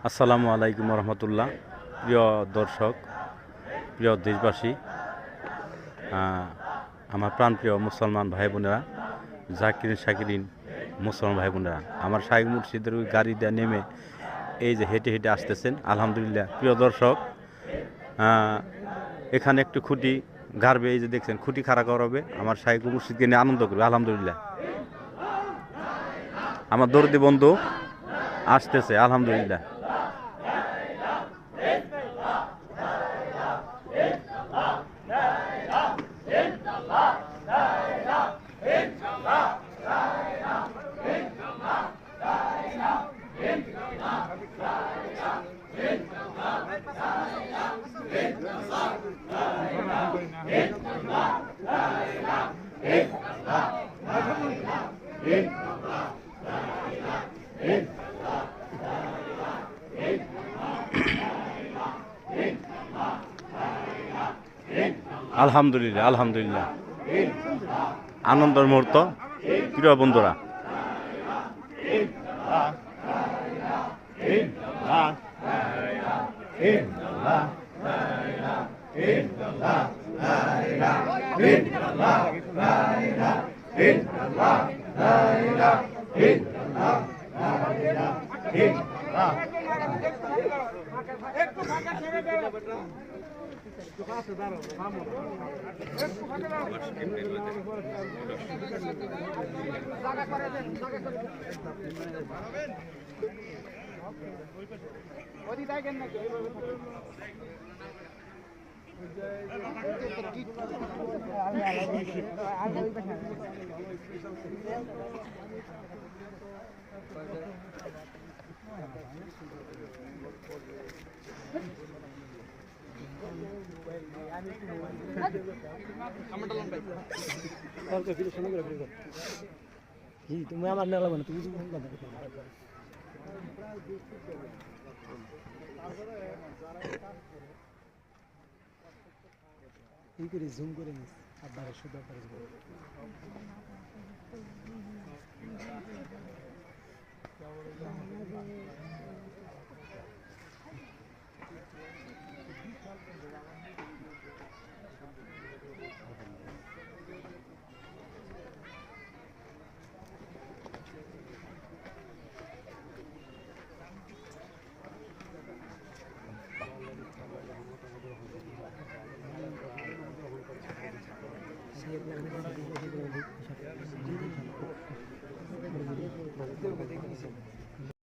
আসসালামু আলাইকুম রহমতুল্লাহ। প্রিয় দর্শক, প্রিয় দেশবাসী, আমার প্রাণপ্রিয় মুসলমান ভাই বোনেরা, জাকিরিন শাকিরিন মুসলমান ভাই বোনেরা, আমার শাইখ মুর্শিদের ওই গাড়ি দিয়ে নেমে এই যে হেঁটে হেঁটে আসতেছেন, আলহামদুলিল্লাহ। প্রিয় দর্শক, এখানে একটু খুঁটি গাড়বে, এই যে দেখছেন খুঁটি খাড়া করাবে, আমার শাইখ মুর্শিদকে নিয়ে আনন্দ করবে, আলহামদুলিল্লাহ। আমার দরদি বন্ধু আসতেছে, আলহামদুলিল্লাহ। আলহামদুলিল্লাহ, আলহামদুলিল্লাহ। আনন্দের মুহূর্ত, প্রিয় বন্ধুরা। তুমি আমার নেলা মানে তুমি এই করে জুম করে নিস আবার শুধু আবার